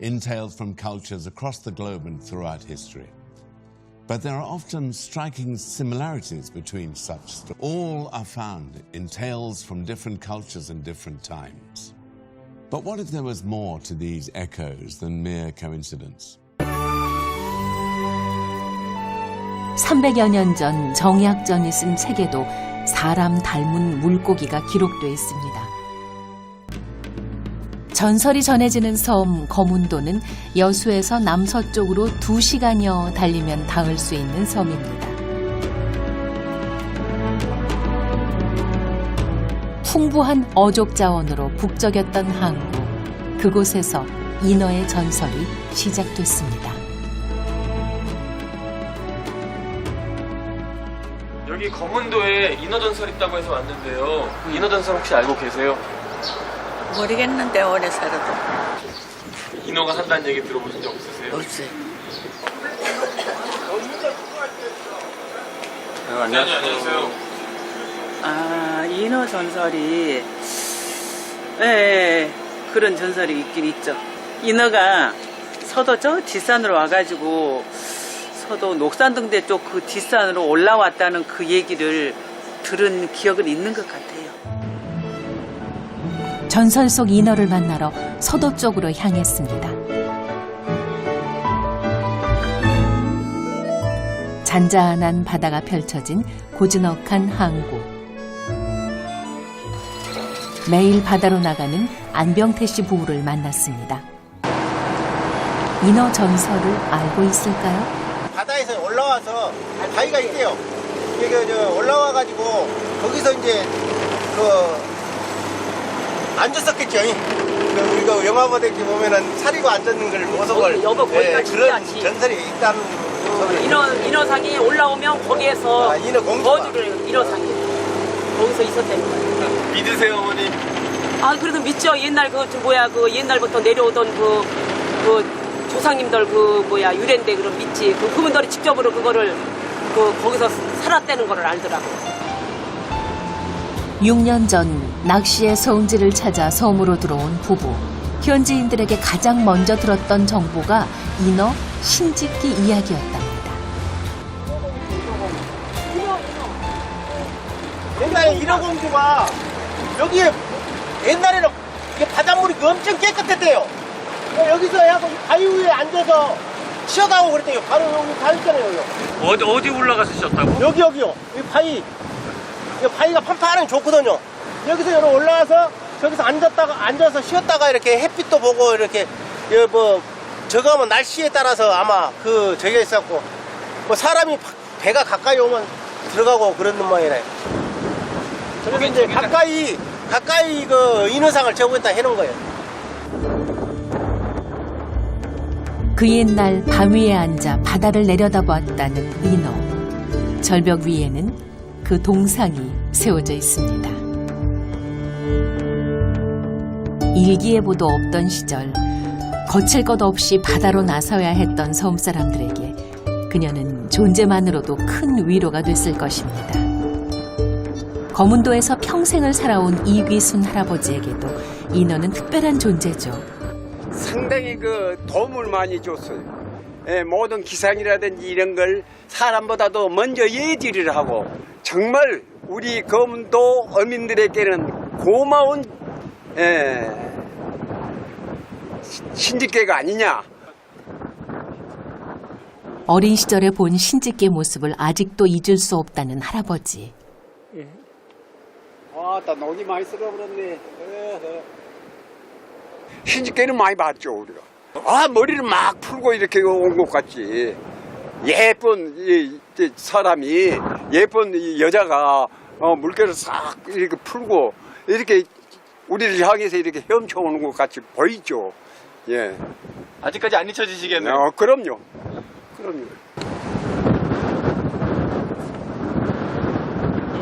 in tales from cultures across the globe and throughout history. But there are often striking similarities between such stories. All are found in tales from different cultures and different times. But what if there was more to these echoes than mere coincidence? 300여 년 전 정약전이 쓴 책에도 사람 닮은 물고기가 기록되어 있습니다. 전설이 전해지는 섬 거문도는 여수에서 남서쪽으로 2시간여 달리면 닿을 수 있는 섬입니다. 풍부한 어족 자원으로 북적였던 항구, 그곳에서 인어의 전설이 시작됐습니다. 여기 거문도에 인어전설 있다고 해서 왔는데요. 인어전설 혹시 알고 계세요? 모르겠는데 오래 살아도. 인어가 한다는 얘기 들어보신 적 없으세요? 없어요. 안녕하세요. 아, 인어 전설이 그런 전설이 있긴 있죠. 인어가 서도 저 뒷산으로 와가지고 서도 녹산등대 쪽 그 뒷산으로 올라왔다는 그 얘기를 들은 기억은 있는 것 같아요. 전설 속 인어를 만나러 서도 쪽으로 향했습니다. 잔잔한 바다가 펼쳐진 고즈넉한 항구. 매일 바다로 나가는 안병태 씨 부부를 만났습니다. 인어 전설을 알고 있을까요? 바다에서 올라와서 바위가 있대요. 이게 올라와가지고 거기서 이제 앉았었겠죠. 이거 영화 보듯이 보면은 차리고 앉았는 걸 모습을 그런 전설이 있다는 소리. 인어상이 올라오면 거기에서 거주를 인어상이 거기서 있었다는 거예요. 믿으세요, 어머니? 아, 그래도 믿죠. 옛날 그 옛날부터 내려오던 그 조상님들 유래인데 그럼 믿지. 그분들이 직접으로 그거를 거기서 살았다는 거를 알더라고요. 6년 전 낚시의 성지를 찾아 섬으로 들어온 부부. 현지인들에게 가장 먼저 들었던 정보가 인어 신짓기 이야기였답니다. 옛날에 인어공주가 여기에 옛날에는 이게 바닷물이 엄청 깨끗했대요. 여기서 하고 바위 위에 앉아서 쉬어가고 그랬대요. 바로 여기 바위 있잖아요. 어디 올라가서 쉬었다고? 여기요. 이 바위. 이 바위가 판판하니 좋거든요. 여기서 여기 올라와서 저기서 앉아서 쉬었다가 이렇게 햇빛도 보고 이렇게 저거 하면 날씨에 따라서 아마 저기가 있었고 사람이 배가 가까이 오면 들어가고 그런 모양이래요. 그래서 이제 가까이 인어상을 저기다 해놓은 거예요. 그 옛날 밤 위에 앉아 바다를 내려다보았다는 인어. 절벽 위에는 그 동상이 세워져 있습니다. 일기예보도 없던 시절 거칠 것 없이 바다로 나서야 했던 섬 사람들에게 그녀는 존재만으로도 큰 위로가 됐을 것입니다. 거문도에서 평생을 살아온 이귀순 할아버지에게도 인어는 특별한 존재죠. 상당히 도움을 많이 줬어요. 모든 기상이라든지 이런 걸 사람보다도 먼저 예지를 하고 정말 우리 거문도 어민들에게는 고마운 신짓개가 아니냐. 어린 시절에 본 신짓개 모습을 아직도 잊을 수 없다는 할아버지. 나 녹이 많이 쓸어버렸네. 신짓개는 많이 봤죠, 우리가. 머리를 막 풀고 이렇게 온 것 같지. 예쁜 사람이, 예쁜 여자가 물개를 싹 이렇게 풀고 이렇게 우리를 향해서 이렇게 헤엄쳐 오는 것 같이 보이죠. 예. 아직까지 안 잊혀지시겠네요. 그럼요.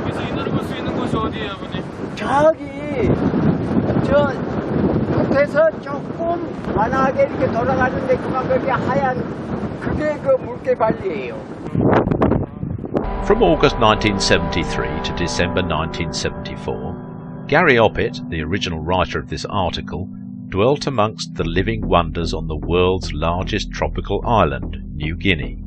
여기서 인어를 볼 수 있는 곳이 어디예요, 아버님? 저기 끝에서 조금 완하게 이렇게 돌아가는데 거기 하얀 그게 그 물개발리예요. From August 1973 to December 1974, Gary Oppett, the original writer of this article, dwelt amongst the living wonders on the world's largest tropical island, New Guinea.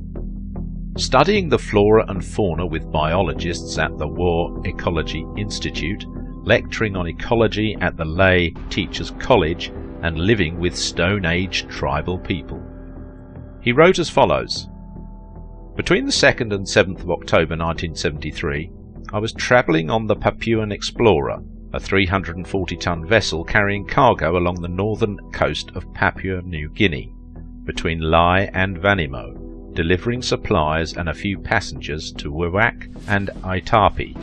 Studying the flora and fauna with biologists at the War Ecology Institute, lecturing on ecology at the Lay Teachers College, and living with Stone Age tribal people. He wrote as follows. Between the 2nd and 7th of October 1973, I was travelling on the Papuan Explorer, a 340-ton vessel carrying cargo along the northern coast of Papua New Guinea, between Lai and Vanimo, delivering supplies and a few passengers to Wewak and Aitapi.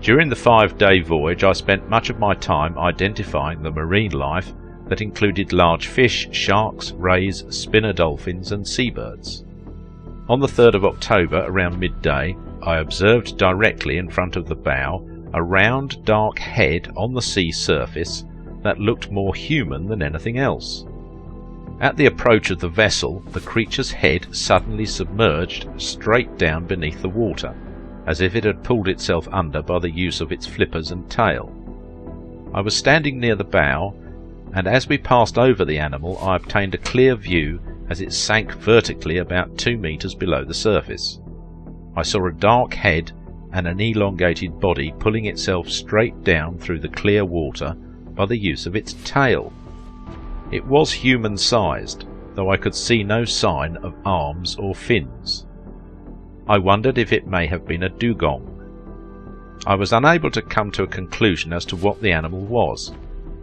During the 5-day voyage, I spent much of my time identifying the marine life that included large fish, sharks, rays, spinner dolphins and seabirds. On the 3rd of October, around midday, I observed directly in front of the bow a round, dark head on the sea surface that looked more human than anything else. At the approach of the vessel, the creature's head suddenly submerged straight down beneath the water, as if it had pulled itself under by the use of its flippers and tail. I was standing near the bow, and as we passed over the animal, I obtained a clear view as it sank vertically about 2 meters below the surface. I saw a dark head and an elongated body pulling itself straight down through the clear water by the use of its tail. It was human-sized, though I could see no sign of arms or fins. I wondered if it may have been a dugong. I was unable to come to a conclusion as to what the animal was.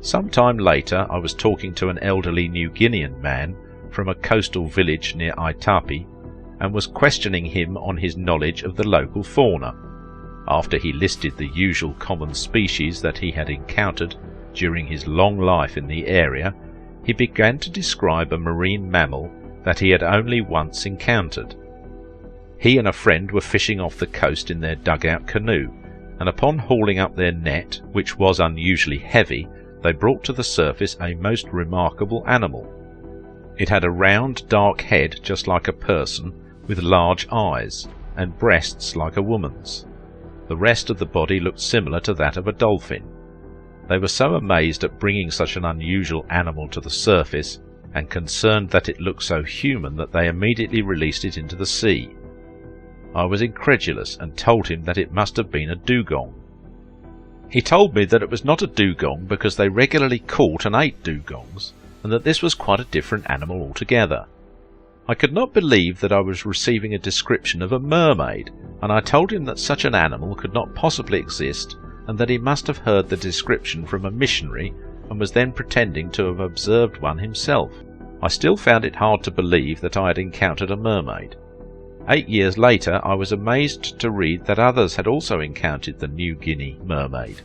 Some time later I was talking to an elderly New Guinean man from a coastal village near Aitapi and was questioning him on his knowledge of the local fauna. After he listed the usual common species that he had encountered during his long life in the area, he began to describe a marine mammal that he had only once encountered. He and a friend were fishing off the coast in their dugout canoe, and upon hauling up their net, which was unusually heavy, they brought to the surface a most remarkable animal. It had a round, dark head just like a person, with large eyes, and breasts like a woman's. The rest of the body looked similar to that of a dolphin. They were so amazed at bringing such an unusual animal to the surface, and concerned that it looked so human, that they immediately released it into the sea. I was incredulous and told him that it must have been a dugong. He told me that it was not a dugong because they regularly caught and ate dugongs, and that this was quite a different animal altogether. I could not believe that I was receiving a description of a mermaid, and I told him that such an animal could not possibly exist, and that he must have heard the description from a missionary and was then pretending to have observed one himself. I still found it hard to believe that I had encountered a mermaid. 8 years later I was amazed to read that others had also encountered the New Guinea mermaid.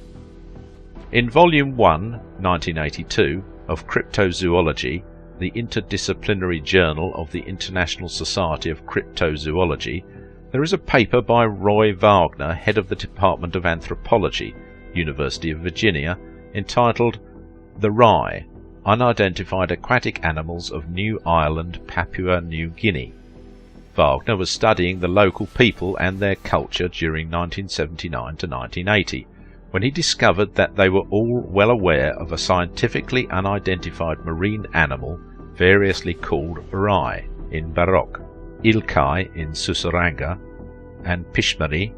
In Volume 1, 1982, of Cryptozoology, the interdisciplinary journal of the International Society of Cryptozoology, there is a paper by Roy Wagner, head of the Department of Anthropology, University of Virginia, entitled The Rai, Unidentified Aquatic Animals of New Ireland, Papua New Guinea. Wagner was studying the local people and their culture during 1979 to 1980, when he discovered that they were all well aware of a scientifically unidentified marine animal variously called Rai in Barok, Ilkai in Susaranga, and Pishmari,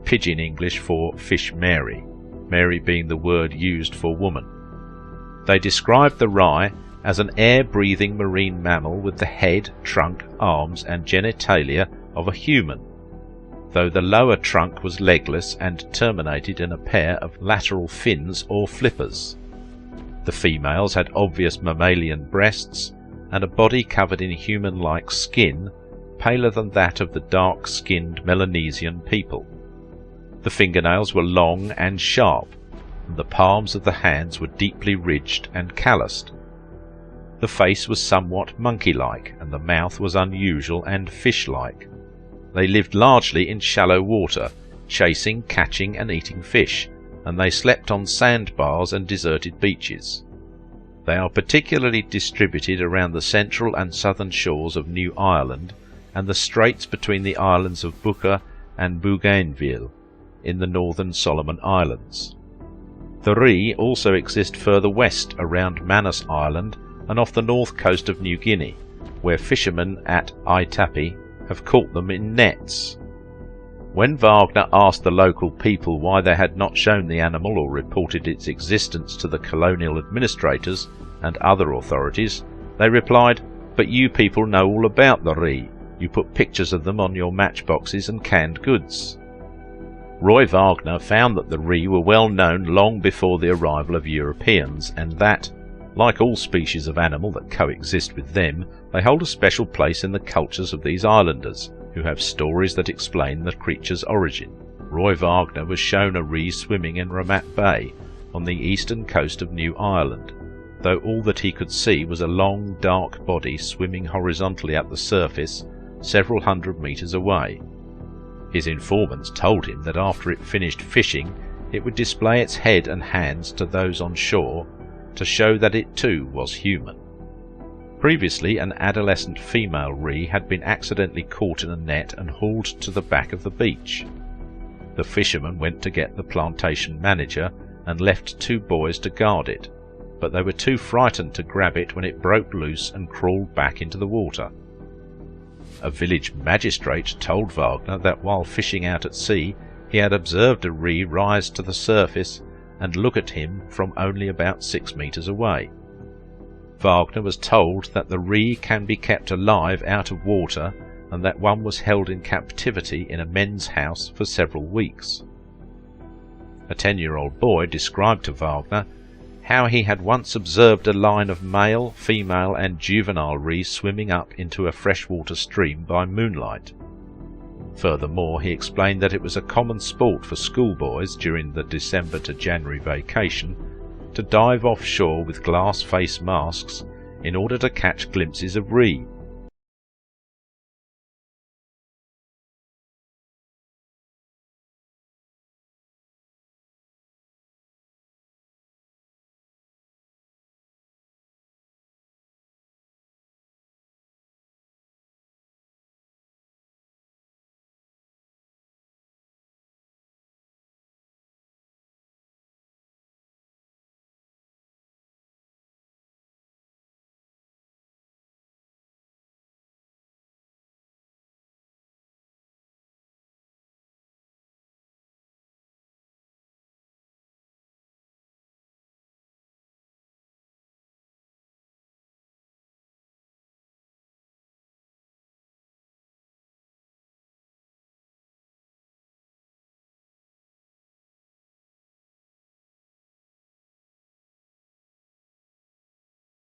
Pidgin English for Fish Mary, Mary being the word used for woman. They described the Rai as an air-breathing marine mammal with the head, trunk, arms and genitalia of a human, though the lower trunk was legless and terminated in a pair of lateral fins or flippers. The females had obvious mammalian breasts and a body covered in human-like skin, paler than that of the dark-skinned Melanesian people. The fingernails were long and sharp, and the palms of the hands were deeply ridged and calloused. The face was somewhat monkey-like, and the mouth was unusual and fish-like. They lived largely in shallow water, chasing, catching and eating fish, and they slept on sandbars and deserted beaches. They are particularly distributed around the central and southern shores of New Ireland and the straits between the islands of Bucca and Bougainville in the northern Solomon Islands. The Ree also exist further west around Manus Island and off the north coast of New Guinea, where fishermen at Aitapi have caught them in nets. When Wagner asked the local people why they had not shown the animal or reported its existence to the colonial administrators and other authorities, they replied, "But you people know all about the Ree. You put pictures of them on your matchboxes and canned goods." Roy Wagner found that the Ree were well known long before the arrival of Europeans, and that, like all species of animal that coexist with them, they hold a special place in the cultures of these islanders, who have stories that explain the creature's origin. Roy Wagner was shown a Ree swimming in Ramat Bay on the eastern coast of New Ireland, though all that he could see was a long, dark body swimming horizontally at the surface several hundred metres away. His informants told him that after it finished fishing, it would display its head and hands to those on shore to show that it too was human. Previously, an adolescent female Ree had been accidentally caught in a net and hauled to the back of the beach. The fishermen went to get the plantation manager and left 2 boys to guard it, but they were too frightened to grab it when it broke loose and crawled back into the water. A village magistrate told Wagner that while fishing out at sea, he had observed a Ree rise to the surface and look at him from only about 6 metres away. Wagner was told that the Ree can be kept alive out of water and that one was held in captivity in a men's house for several weeks. A 10-year-old boy described to Wagner how he had once observed a line of male, female and juvenile Ree swimming up into a freshwater stream by moonlight. Furthermore, he explained that it was a common sport for schoolboys during the December to January vacation to dive offshore with glass face masks in order to catch glimpses of Ree,